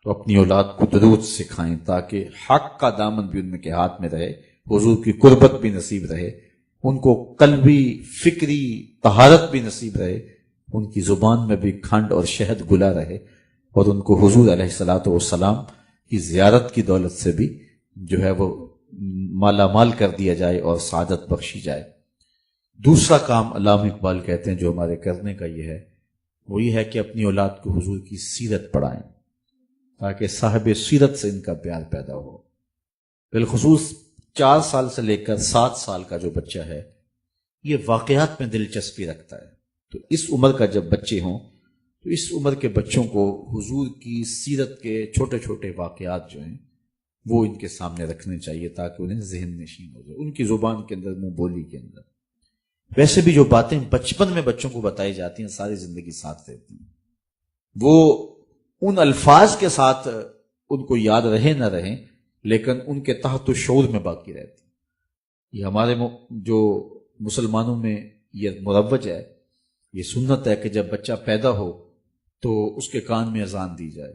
تو اپنی اولاد کو درود سکھائیں تاکہ حق کا دامن بھی ان کے ہاتھ میں رہے، حضور کی قربت بھی نصیب رہے، ان کو قلبی فکری طہارت بھی نصیب رہے، ان کی زبان میں بھی کھنڈ اور شہد گلا رہے، اور ان کو حضور علیہ الصلوۃ والسلام کی زیارت کی دولت سے بھی جو ہے وہ مالا مال کر دیا جائے اور سعادت بخشی جائے۔ دوسرا کام علامہ اقبال کہتے ہیں جو ہمارے کرنے کا یہ ہے، وہ یہ ہے کہ اپنی اولاد کو حضور کی سیرت پڑھائیں تاکہ صاحب سیرت سے ان کا پیار پیدا ہو۔ بالخصوص 4 سال سے لے کر 7 سال کا جو بچہ ہے یہ واقعات میں دلچسپی رکھتا ہے، تو اس عمر کا جب بچے ہوں تو اس عمر کے بچوں کو حضور کی سیرت کے چھوٹے چھوٹے واقعات جو ہیں وہ ان کے سامنے رکھنے چاہیے تاکہ انہیں ذہن نشین ہو جائے، ان کی زبان کے اندر، منہ بولی کے اندر۔ ویسے بھی جو باتیں بچپن میں بچوں کو بتائی جاتی ہیں ساری زندگی ساتھ رہتی ہیں، وہ ان الفاظ کے ساتھ ان کو یاد رہے نہ رہیں لیکن ان کے تحت شعور میں باقی رہتی۔ یہ ہمارے جو مسلمانوں میں یہ مروج ہے، یہ سنت ہے کہ جب بچہ پیدا ہو تو اس کے کان میں اذان دی جائے۔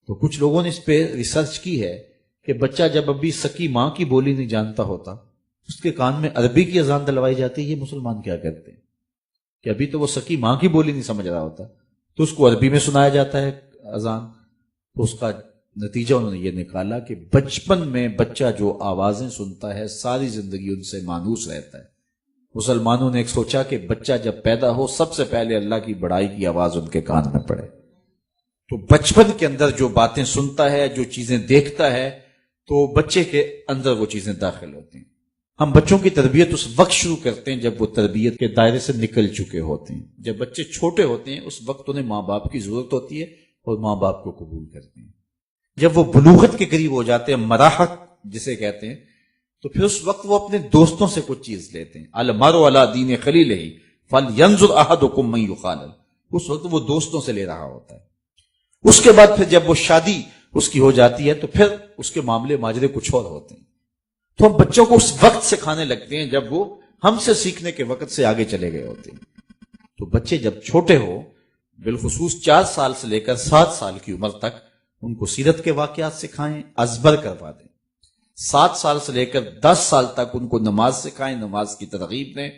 تو کچھ لوگوں نے اس پہ ریسرچ کی ہے کہ بچہ جب ابھی سکی ماں کی بولی نہیں جانتا ہوتا، اس کے کان میں عربی کی اذان دلوائی جاتی ہے۔ یہ مسلمان کیا کرتے ہیں کہ ابھی تو وہ سکی ماں کی بولی نہیں سمجھ رہا ہوتا تو اس کو عربی میں سنایا جاتا ہے اذان۔ تو اس کا نتیجہ انہوں نے یہ نکالا کہ بچپن میں بچہ جو آوازیں سنتا ہے ساری زندگی ان سے مانوس رہتا ہے۔ مسلمانوں نے ایک سوچا کہ بچہ جب پیدا ہو سب سے پہلے اللہ کی بڑائی کی آواز ان کے کان میں پڑے، تو بچپن کے اندر جو باتیں سنتا ہے، جو چیزیں دیکھتا ہے، تو بچے کے اندر وہ چیزیں داخل ہوتی ہیں۔ ہم بچوں کی تربیت اس وقت شروع کرتے ہیں جب وہ تربیت کے دائرے سے نکل چکے ہوتے ہیں۔ جب بچے چھوٹے ہوتے ہیں اس وقت انہیں ماں باپ کی ضرورت ہوتی ہے اور ماں باپ کو قبول کرتے ہیں۔ جب وہ بلوغت کے قریب ہو جاتے ہیں، مراحت جسے کہتے ہیں، تو پھر اس وقت وہ اپنے دوستوں سے کچھ چیز لیتے ہیں۔ المرء علی دین خلیلہ فلینظر احدکم من یخالل، اس وقت وہ دوستوں سے لے رہا ہوتا ہے۔ اس کے بعد پھر جب وہ شادی اس کی ہو جاتی ہے تو پھر اس کے معاملے ماجرے کچھ اور ہوتے ہیں۔ تو ہم بچوں کو اس وقت سکھانے لگتے ہیں جب وہ ہم سے سیکھنے کے وقت سے آگے چلے گئے ہوتے ہیں۔ تو بچے جب چھوٹے ہو، بالخصوص 4 سال سے لے کر 7 سال کی عمر تک، ان کو سیرت کے واقعات سکھائیں، ازبر کروا دیں۔ 7 سال سے لے کر 10 سال تک ان کو نماز سکھائیں، نماز کی ترغیب دیں،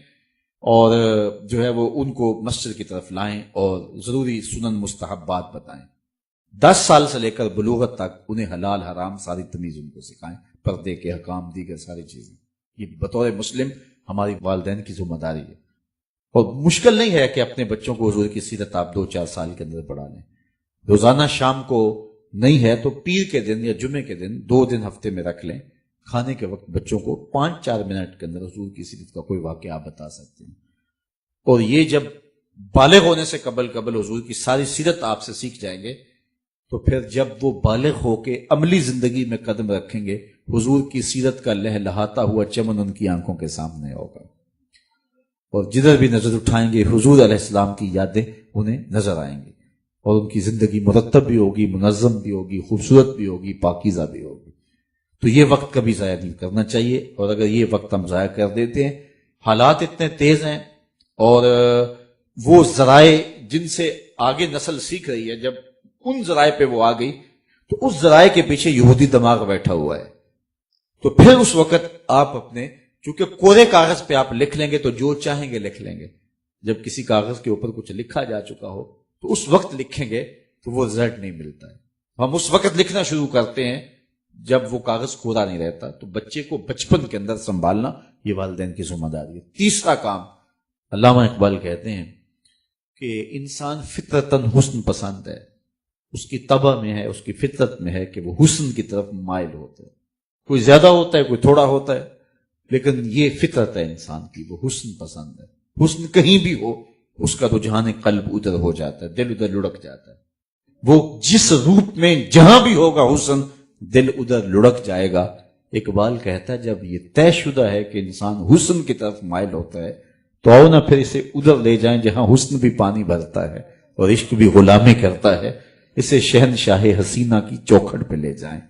اور جو ہے وہ ان کو مسجد کی طرف لائیں اور ضروری سنن مستحبات بتائیں۔ 10 سال سے لے کر بلوغت تک انہیں حلال حرام ساری تمیز ان کو سکھائیں، پردے کے حکام، دیگر ساری چیزیں۔ یہ بطور مسلم ہماری والدین کی ذمہ داری ہے، اور مشکل نہیں ہے کہ اپنے بچوں کو حضور کی سیرت آپ 2-4 سال کے اندر پڑھا لیں۔ روزانہ شام کو نہیں ہے تو پیر کے دن یا جمعے کے دن 2 دن ہفتے میں رکھ لیں، کھانے کے وقت بچوں کو 5-4 منٹ کے اندر حضور کی سیرت کا کوئی واقعہ آپ بتا سکتے ہیں۔ اور یہ جب بالغ ہونے سے قبل حضور کی ساری سیرت آپ سے سیکھ جائیں گے تو پھر جب وہ بالغ ہو کے عملی زندگی میں قدم رکھیں گے، حضور کی سیرت کا لہلہاتا ہوا چمن ان کی آنکھوں کے سامنے ہوگا، اور جدھر بھی نظر اٹھائیں گے حضور علیہ السلام کی یادیں انہیں نظر آئیں گی، اور ان کی زندگی مرتب بھی ہوگی، منظم بھی ہوگی، خوبصورت بھی ہوگی، پاکیزہ بھی ہوگی۔ تو یہ وقت کبھی ضائع نہیں کرنا چاہیے، اور اگر یہ وقت ہم ضائع کر دیتے ہیں، حالات اتنے تیز ہیں اور وہ ذرائع جن سے آگے نسل سیکھ رہی ہے، جب ان ذرائع پہ وہ آ گئی تو اس ذرائع کے پیچھے یہودی دماغ بیٹھا ہوا ہے، تو پھر اس وقت آپ اپنے، چونکہ کوڑے کاغذ پہ آپ لکھ لیں گے تو جو چاہیں گے لکھ لیں گے۔ جب کسی کاغذ کے اوپر کچھ لکھا جا چکا ہو تو اس وقت لکھیں گے تو وہ رزلٹ نہیں ملتا ہے۔ ہم اس وقت لکھنا شروع کرتے ہیں جب وہ کاغذ کوڑا نہیں رہتا۔ تو بچے کو بچپن کے اندر سنبھالنا یہ والدین کی ذمہ داری ہے۔ تیسرا کام، علامہ اقبال کہتے ہیں کہ انسان فطرتاً حسن پسند ہے، اس کی طبع میں ہے، اس کی فطرت میں ہے کہ وہ حسن کی طرف مائل ہوتا ہے۔ کوئی زیادہ ہوتا ہے، کوئی تھوڑا ہوتا ہے، لیکن یہ فطرت ہے انسان کی، وہ حسن پسند ہے۔ حسن کہیں بھی ہو اس کا رجحان قلب ادھر ہو جاتا ہے، دل ادھر لڑک جاتا ہے۔ وہ جس روپ میں جہاں بھی ہوگا حسن، دل ادھر لڑک جائے گا۔ اقبال کہتا ہے جب یہ طے شدہ ہے کہ انسان حسن کی طرف مائل ہوتا ہے تو آؤ نہ پھر اسے ادھر لے جائیں جہاں حسن بھی پانی بھرتا ہے اور عشق بھی غلامی کرتا ہے، اسے شہنشاہ حسینہ کی چوکھٹ پہ لے جائیں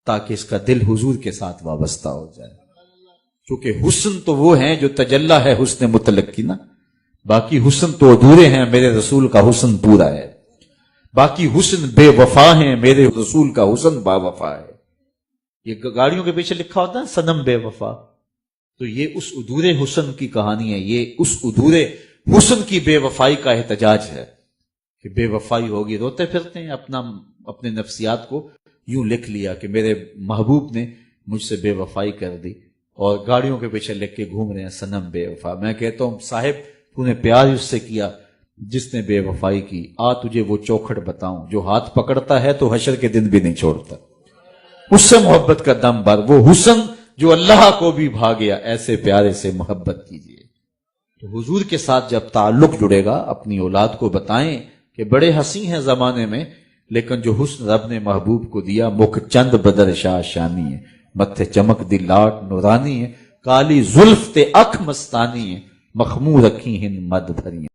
تاکہ اس کا دل حضور کے ساتھ وابستہ ہو جائے۔ کیونکہ حسن تو وہ ہیں جو تجلی ہے حسن مطلق کی نا، باقی حسن تو ادھورے ہیں، میرے رسول کا حسن پورا ہے۔ باقی حسن بے وفا ہیں، میرے رسول کا حسن با وفا ہے۔ یہ گاڑیوں کے پیچھے لکھا ہوتا ہے صنم بے وفا، تو یہ اس ادھورے حسن کی کہانی ہے، یہ اس ادھورے حسن کی بے وفائی کا احتجاج ہے کہ بے وفائی ہوگی، روتے پھرتے ہیں، اپنے نفسیات کو یوں لکھ لیا کہ میرے محبوب نے مجھ سے بے وفائی کر دی، اور گاڑیوں کے پیچھے لکھ کے گھوم رہے ہیں صنم بے وفا۔ میں کہتا ہوں صاحب تو نے پیار اس سے کیا جس نے بے وفائی کی، آ تجھے وہ چوکھٹ بتاؤں جو ہاتھ پکڑتا ہے تو حشر کے دن بھی نہیں چھوڑتا، اس سے محبت کا دم بھر، وہ حسن جو اللہ کو بھی بھا گیا، ایسے پیارے سے محبت کیجیے۔ تو حضور کے ساتھ جب تعلق جڑے گا، اپنی اولاد کو بتائیں کہ بڑے حسین ہیں زمانے میں، لیکن جو حسن رب نے محبوب کو دیا، مکھ چند بدر شاہ شانی ہے، متھے چمک دی لاٹ نورانی ہے، کالی زلف تے اکھ مستانی ہے، مخمور رکھی ہن مد بھری